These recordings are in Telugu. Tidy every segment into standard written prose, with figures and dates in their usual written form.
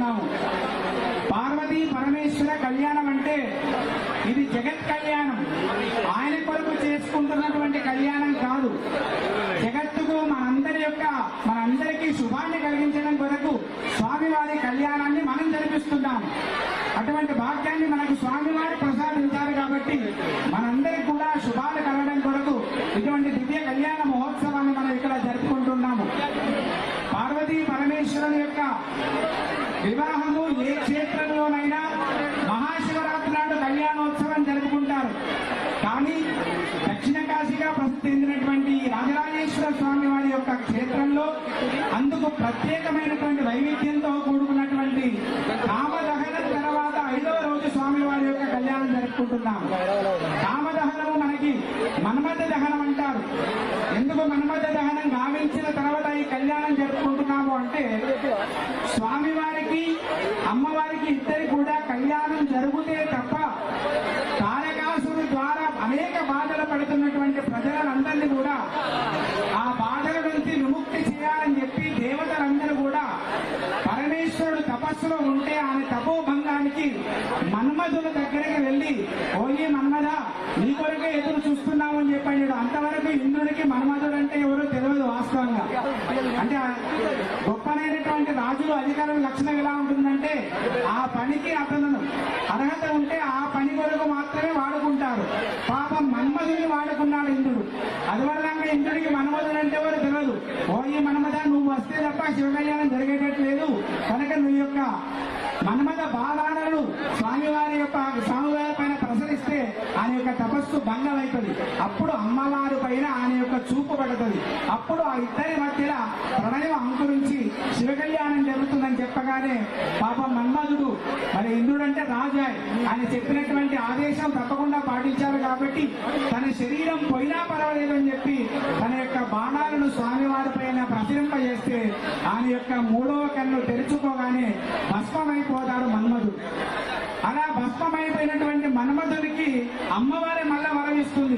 జరుపుకుంటున్నాము. పార్వతీ పరమేశ్వర కళ్యాణం అంటే ఇది జగత్ కళ్యాణం. ఆయన కొరకు చేసుకుంటున్నటువంటి కళ్యాణం కాదు. జగత్తుకు మనందరికీ శుభాన్ని కలిగించడం కొరకు స్వామివారి కళ్యాణాన్ని మనం జరిపిస్తున్నాం. అటువంటి భాగ్యాన్ని మనకు స్వామివారి ప్రసాదించారు కాబట్టి మనందరికీ కూడా శుభాలు కలగడం కొరకు ఇటువంటి దివ్య కళ్యాణ మహోత్సవాన్ని మనం ఇక్కడ జరుపుకుంటున్నాము. పార్వతీ పరమేశ్వరుని యొక్క వివాహము ఏ క్షేత్రంలోనైనా మహాశివరాత్రి నాడు కళ్యాణోత్సవం జరుపుకుంటారు. కానీ దక్షిణ కాశీగా ప్రసిద్ధి చెందినటువంటి రాజరాజేశ్వర స్వామి వారి యొక్క క్షేత్రంలో అందుకు ప్రత్యేకమైనటువంటి వైవిధ్యంతో కూడుకున్నటువంటి కామదహనం తర్వాత 5వ రోజు స్వామి వారి యొక్క కళ్యాణం జరుపుకుంటున్నాము. కామదహనము మనకి మన్మథ దహనం అంటారు. ఎందుకు మన్మథ దహనం గావించిన తర్వాత ఈ కళ్యాణం జరుపుకుంటున్నాము అంటే స్వామివారికి అమ్మవారికి ఇద్దరికి కూడా కళ్యాణం జరిగితే తప్ప తారకాసురుడి ద్వారా అనేక బాధలు పడుతున్నటువంటి ప్రజలందరినీ కూడా ఆ బాధల నుంచి విముక్తి చేయాలని చెప్పి దేవతలందరూ కూడా పరమేశ్వరుడు తపస్సులో ఉంటే ఆయన తపోభంగానికి మన్మధుల దగ్గరికి వెళ్లి ఓయి మన్మధ నీ కొరకే ఎదురు చూస్తున్నావు అని చెప్పాడు. అంతవరకు ఇంద్రుడికి మన్మధుడు అంటే ఎవరో తెలియదు వాస్తవంగా. అంటే గొప్పనైనటువంటి రాజులు అధికారుల లక్షణం ఎలా ఉంటుందంటే ఆ పనికి అతను అర్హత ఉంటే ఆ పని కొరకు మాత్రమే వాడుకుంటారు. పాపం మన్మధుడిని వాడుకున్నాడు ఇంద్రుడు. అదివరలంగా ఇంద్రుడికి మన్మధుడు అంటే ఎవరు తెలియదు. ఓయి మన్మధ నువ్వు వస్తే తప్ప శివ కళ్యాణం జరిగేటట్లేదు కనుక నువ్వు యొక్క మన్మథ బాలాలను స్వామివారి పైన ప్రసరిస్తే ఆయన యొక్క తపస్సు భంగం అవుతుంది. అప్పుడు అమ్మవారి పైన ఆయన యొక్క చూపు పడుతుంది. అప్పుడు ఆ ఇద్దరి మధ్యలో ప్రణయం అంకురించి శివ కళ్యాణం జరుగుతుందని చెప్పగానే పాపం మన్మధుడు మరి ఇంద్రుడు అంటే రాజా ఆయన చెప్పినటువంటి ఆదేశం తప్పకుండా పాటించారు కాబట్టి తన శరీరం పోయినా పర్వాలేదు అని చెప్పి తన యొక్క బాణాలను స్వామివారి పైన ప్రసరింపజేస్తే ఆయన యొక్క 3వ కన్ను తెరుచుకోగానే భస్మమైపోతాడు మన్మధుడు. అలా భస్మమైపోయినటువంటి మన్మధుడికి అమ్మవారి మళ్ళా వరమిస్తుంది.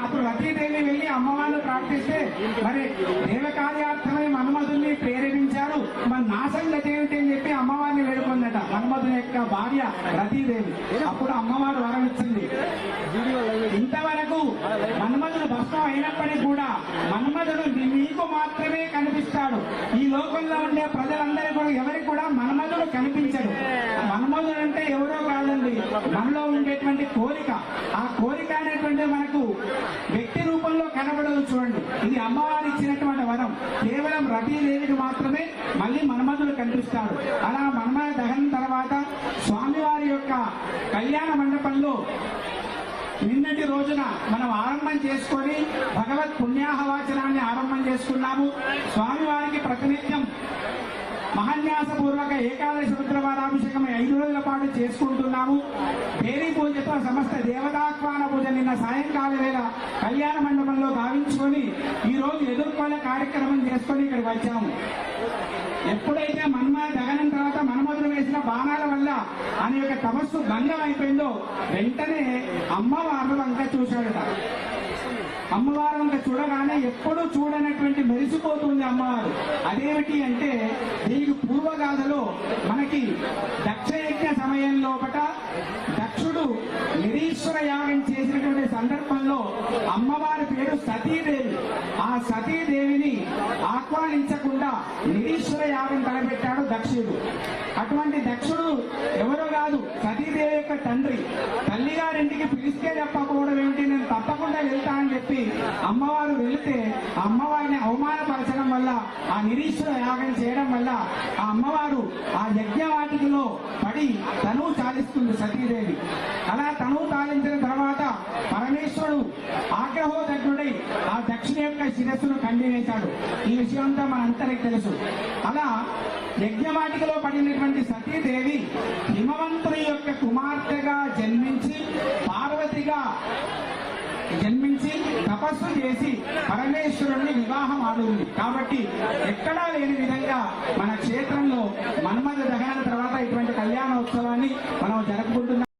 అప్పుడు రతీదేవి వెళ్లి అమ్మవారిని ప్రార్థిస్తే మరి దేవకార్యార్థమై మన్మధుడిని ప్రేరేపించారు. మరి నా సంగతి ఏమిటి అని చెప్పి అమ్మవారిని వేడుకుందట మన్మధుని యొక్క భార్య రతీదేవి. అప్పుడు అమ్మవారు వరమిచ్చింది. ఇంతవరకు మన్మధుడు భస్మం అయినప్పటికీ కూడా మన్మధుడు నీకు మాత్రమే కనిపిస్తాడు. ఈ లోకంలో ఉండే ప్రజలందరూ కూడా ఎవరికి కూడా మన్మధుడు కనిపించడు. మన్మధుడు అంటే ఎవరో కాదండి, మనలో ఉండేటువంటి కోరిక. ఆ కోరిక అనేటువంటి మనకు వ్యక్తి రూపంలో కనబడదు. చూడండి, ఇది అమ్మవారు ఇచ్చినటువంటి వరం. కేవలం రతీదేవికి మాత్రమే మళ్ళీ మన్మధుడు కనిపిస్తాడు. అలా మన్మథ దహనం తర్వాత స్వామివారి యొక్క కళ్యాణ మండపంలో నిన్నటి రోజున మనం ఆరంభం చేసుకొని భగవత్ పుణ్యాహవాచనాన్ని ఆరంభం చేసుకున్నాము. స్వామివారికి ప్రతినిత్యం మహాన్యాసపూర్వక ఏకాదశి రుద్రవారాభిషేకం 5 రోజుల పాటు చేసుకుంటున్నాము. దేవీ పూజతో సమస్త దేవతాహ్వాన పూజ నిన్న సాయంకాల వేళ కళ్యాణ మండపంలో గావించుకొని ఈ రోజు ఎదుర్కొనే కార్యక్రమం చేసుకొని ఇక్కడికి వచ్చాము. ఎప్పుడైతే మన్మథ దహనం తర్వాత మన్మధుడు వేసిన బాణాల వల్ల ఆయన యొక్క తపస్సు భంగం అయిపోయిందో వెంటనే అమ్మవారు వంక చూశాడట. అమ్మవారు వంక చూడగానే ఎప్పుడూ చూడనటువంటి మెరిసిపోతుంది అమ్మవారు. అదేమిటి అంటే దీనికి పూర్వగాథలో మనకి దక్షయజ్ఞ సమయం లోపట దక్షుడు నిరీశ్వర యాగం చేసినటువంటి సందర్భంలో అమ్మవారి పేరు సతీదేవి. ఆ సతీదేవిని ఆహ్వానించకుండా నిరీశ్వర యాగం తలపెట్టాడు దక్షుడు. అటువంటి దక్షుడు ఎవరో కాదు, సతీదేవి యొక్క తండ్రి. తల్లిగారింటికి పిలిస్తే చెప్పకపోవడం ఏమిటి, నేను తప్పకుండా వెళ్తా అని చెప్పి అమ్మవారు వెళితే అమ్మవారిని అవమానపరచడం వల్ల ఆ నిరీశ్వర యాగం చేయడం వల్ల ఆ అమ్మవారు ఆ యజ్ఞవాటికలో పడి తనువు చాలిస్తుంది సతీదేవి. అలా తనువు చాలించిన తర్వాత పరమేశ్వరుడు ఆగ్రహోదగ్నుడై ఆ దక్షిణ యొక్క శిరస్సును ఖండివేశాడు. ఈ విషయం అంతా మనందరికీ తెలుసు. అలా యజ్ఞవాటికలో పడినటువంటి సతీదేవి హిమవంతుని యొక్క కుమార్తెగా జన్మించి పార్వతిగా జన్మించి తపస్సు చేసి పరమేశ్వరుడిని వివాహం ఆడుంది. కాబట్టి ఎక్కడా లేని విధంగా మన క్షేత్రంలో మన్మథ దహనం తర్వాత ఇటువంటి కళ్యాణోత్సవాన్ని మనం జరుపుకుంటున్నాం.